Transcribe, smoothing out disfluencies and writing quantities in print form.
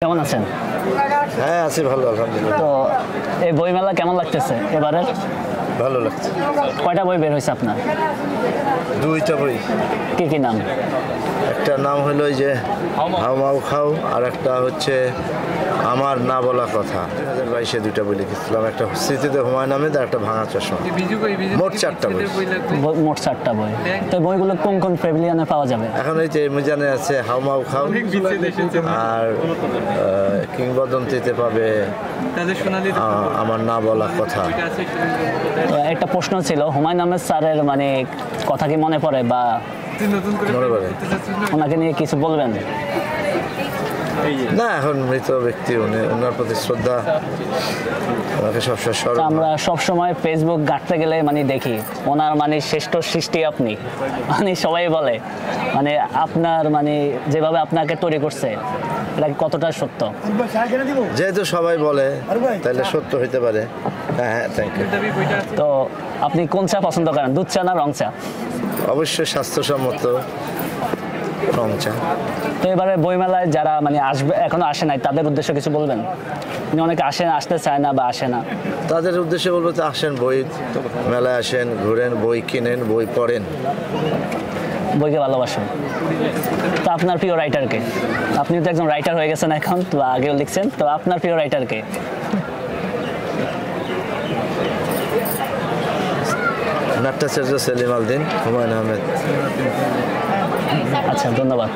কেমন আছেন? হ্যাঁ আছি ভালো আলহামদুলিল্লাহ। তো এই বইমেলা কেমন লাগতেছে এবারের? ভালো লাগছে। কয়টা বই বের হয়েছে আপনার? দুইটা বই। কি কি নাম? একটা নাম হলো ওই যে হাউ মাউ খাও, আর একটা হচ্ছে আমার না বলা কথা। 2022-এ দুইটা বই লিখেছিলাম, একটা স্মৃতিতে হুমায়ুন আহমেদ আর একটা ভাঙা চশমা। মোট 4টা বই। মোট 4টা বই। তো এই বইগুলো কোন কোন প্যাভিলিয়নে পাওয়া যাবে? এখন এই যে মিজানে আছে হাউ মাউ খাও, আর কিংবদন্তিতে পাবে আমার না বলা কথা। তো একটা প্রশ্ন ছিল, হুমায়ুন আহমেদ স্যারের মানে কথা কি মনে পড়ে বা মনে পড়ে? ওনাকে নিয়ে কিছু বলবেন? না, এখন মৃত ব্যক্তি, ওনার প্রতি শ্রদ্ধা, ওনাকে সবসময় স্মরণ। আমরা সবসময় ফেসবুক ঘাঁটতে গেলে মানে দেখি ওনার মানে শ্রেষ্ঠ সৃষ্টি আপনি, মানে সবাই বলে মানে আপনার মানে যেভাবে আপনাকে তৈরি করছে এটা কতটা সত্য? যেহেতু সবাই বলে তাহলে সত্য হইতে পারে। হ্যাঁ হ্যাঁ, থ্যাংক ইউ। তো আপনি কোন চা পছন্দ করেন, দুধ চা না রং চা? অবশ্যই স্বাস্থ্যসম্মত রং চা। তো এবারে বইমেলায় যারা মানে আসবে, এখনো আসে নাই, তাদের উদ্দেশ্যে কিছু বলবেন? অনেকে আসতে চায় না বা আসে না, তাদের উদ্দেশ্যে বলবো তো আসেন, বই মেলায় আসেন, ঘুরেন, বই কিনেন, বই পড়েন, বইকে ভালোবাসেন। তো আপনার প্রিয় রাইটারকে? আপনি তো একজন রাইটার হয়ে গেছেন এখন, তো আগেও লিখছেন, তো আপনার প্রিয় রাইটারকে? নাট্যাচার্য সেলিম আল দীন, হুমায়ুন আহমেদ। আচ্ছা, ধন্যবাদ।